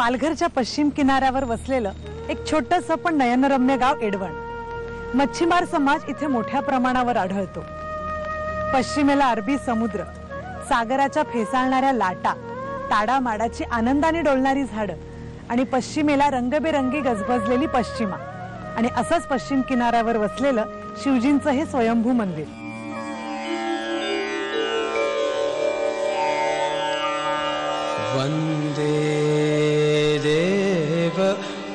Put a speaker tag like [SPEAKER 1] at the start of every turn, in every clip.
[SPEAKER 1] पालघरच्या पश्चिम किनाऱ्यावर वसलेलं एक छोटंसं पण नयनरम्य गाव एडवण। मच्छीमार समाज इथे मोठ्या प्रमाणावर आढळतो। पश्चिमेला अरबी समुद्र, सागराच्या फेसाळणाऱ्या लाटा, ताडामाडाची आनंदाने डोलणारी झाडं आणि पश्चिमेला रंगबेरंगी गजबजलेली पश्चिमा आणि असंच पश्चिम किनाऱ्यावर वसलेलं शिवजींचं हे स्वयंभू मंदिर।
[SPEAKER 2] वंदे देव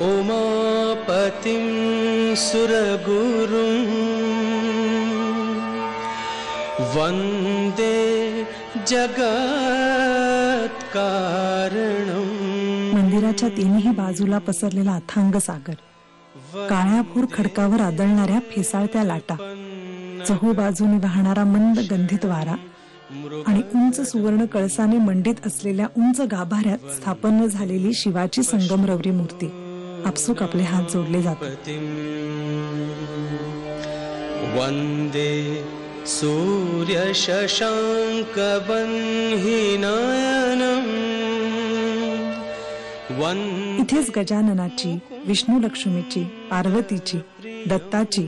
[SPEAKER 2] उमापतिं सुरगुरुं वंदे जगत्कारणं।
[SPEAKER 1] मंदिराच्या तिन्ही बाजूला पसरलेला अथांग सागर, काळ्याभोर खडकावर आदळणाऱ्या फेसाळत्या लाटा, चहूबाजूने वाहणारा मंद गंधित वारा आणि उंच सुवर्ण कळसाने मंडित असलेल्या उंच गाभाऱ्यात स्थापन झालेली शिवाची संगमरवरी मूर्ती आपसूक आपले हात जोडले जातात।
[SPEAKER 2] वंदे सूर्य शशांक वह्निनयनं।
[SPEAKER 1] इथेच गजाननाची, विष्णू लक्ष्मीची, पार्वतीची, दत्ताची,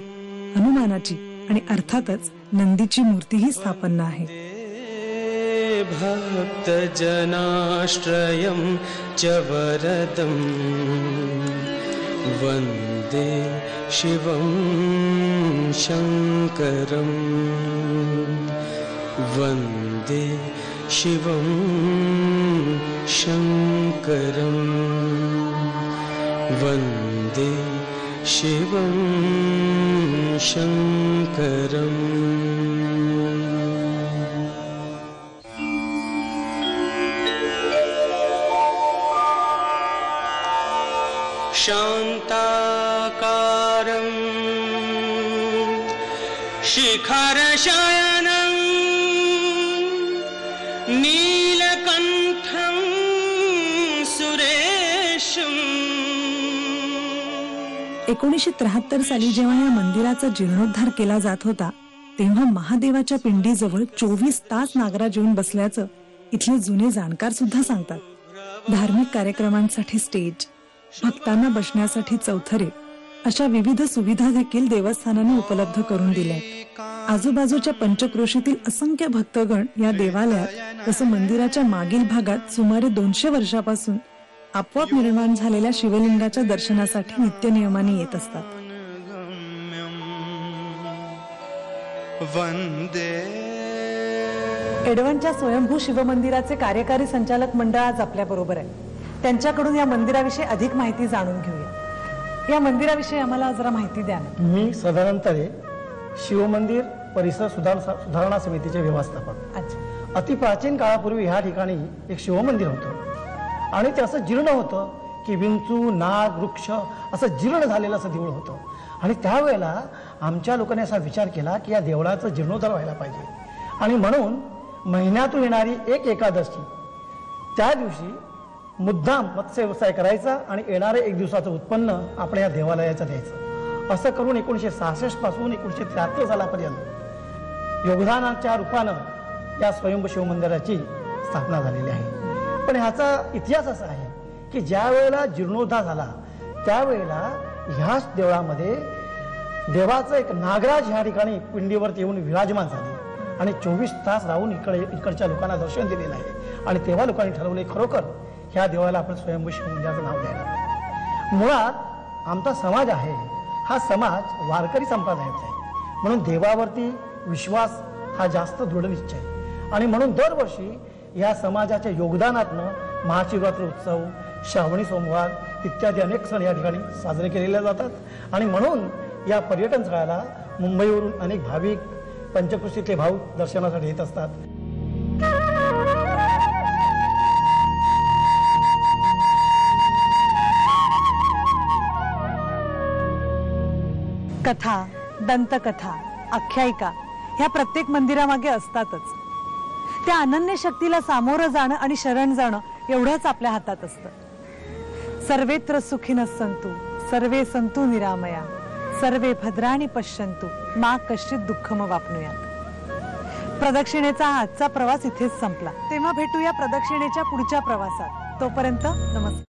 [SPEAKER 1] हनुमानाची आणि अर्थातच नंदीची मूर्तीही स्थापन आहे।
[SPEAKER 2] भक्त जनाश्रयं च वरदं वंदे शिवं शंकरं वंदे शिवं शंकरं वंदे शिवं शंकरं। शांताकारं शिखरशयनं नीलकंठं सुरेशं।
[SPEAKER 1] 1973 साली जेव्हा या मंदिराचा जीर्णोद्धार केला जात होता तेव्हा महादेवाच्या पिंडीजवळ 24 तास नागराज येऊन बसल्याचं इथले जुने जाणकार सुद्धा सांगतात। धार्मिक कार्यक्रमांसाठी स्टेज, भक्तांना बसण्यासाठी चौथरे अशा विविध सुविधा देखील देवस्थानाने उपलब्ध करून दिल्या। आजूबाजूच्या पंचक्रोशीतील असंख्य भक्तगण या देवालयात तसं मंदिराच्या मागील भागात सुमारे 200 वर्षापासून आपोआप निर्माण झालेल्या शिवलिंगाच्या दर्शनासाठी नित्य नियमाने येत असतात। एडवणच्या स्वयंभू शिवमंदिराचे कार्यकारी संचालक मंडळ आज आपल्या बरोबर आहे। त्यांच्याकडून या मंदिराविषयी अधिक माहिती जाणून घेऊया। या मंदिराविषयी आम्हाला जरा माहिती द्या ना।
[SPEAKER 3] मी साधारणतः शिवमंदिर परिसर सुधारणा समितीचे व्यवस्थापक।
[SPEAKER 1] अच्छा।
[SPEAKER 3] अति प्राचीन काळापूर्वी ह्या ठिकाणी एक शिवमंदिर होतं आणि ते असं जीर्ण होतं की विंचू, नाग, वृक्ष असं जीर्ण झालेलं असं देऊळ होतं आणि त्यावेळेला आमच्या लोकांनी असा विचार केला की या देवळाचं जीर्णोद्धार व्हायला पाहिजे आणि म्हणून महिन्यातून येणारी एक एकादशी त्या दिवशी मुद्दाम मत्स्य व्यवसाय करायचा आणि येणारे एक दिवसाचं उत्पन्न आपण या देवालयाचं द्यायचं। असं करून 1966 पासून 1973 सालापर्यंत योगदानाच्या रूपानं या स्वयंभू शिवमंदिराची स्थापना झालेली आहे। पण ह्याचा इतिहास असा आहे की ज्या वेळेला जीर्णोद्धार झाला त्यावेळेला ह्याच देवळामध्ये देवाचं एक नागराज ह्या ठिकाणी पिंडीवरती येऊन विराजमान झाले आणि 24 तास राहून इकडच्या लोकांना दर्शन दिलेलं आहे आणि तेव्हा लोकांनी ठरवले खरोखर ह्या देवाला आपण स्वयंभू शिवमंदिराचं नाव द्यायला पाहिजे। मुळात आमचा समाज आहे हा समाज वारकरी संप्रदायाचा आहे म्हणून देवावरती विश्वास हा जास्त दृढनिश्चय आहे आणि म्हणून दरवर्षी या समाजाच्या योगदानातनं महाशिवरात्री उत्सव, श्रावणी सोमवार इत्यादी अनेक सण या ठिकाणी साजरे केलेले जातात आणि म्हणून या पर्यटन स्थळाला मुंबईवरून अनेक भाविक पंचक्रोशीतले भाविक दर्शनासाठी येत असतात।
[SPEAKER 1] कथा, दंतकथा, आख्यायिका ह्या प्रत्येक मंदिरामागे असतातच। त्या अनन्य शक्तीला सामोरं जाणं आणि शरण जाणं एवढंच आपल्या हातात असतं। सर्वेत्र सुखिनः सन्तु सर्वे सन्तु निरामया सर्वे भद्राणि पश्यन्तु मा कश्चित् दुःखमवाप्नुयात्। प्रदक्षिणेचा आजचा प्रवास इथेच संपला। तेव्हा भेटूया प्रदक्षिणेच्या पुढच्या प्रवासात। तोपर्यंत नमस्कार।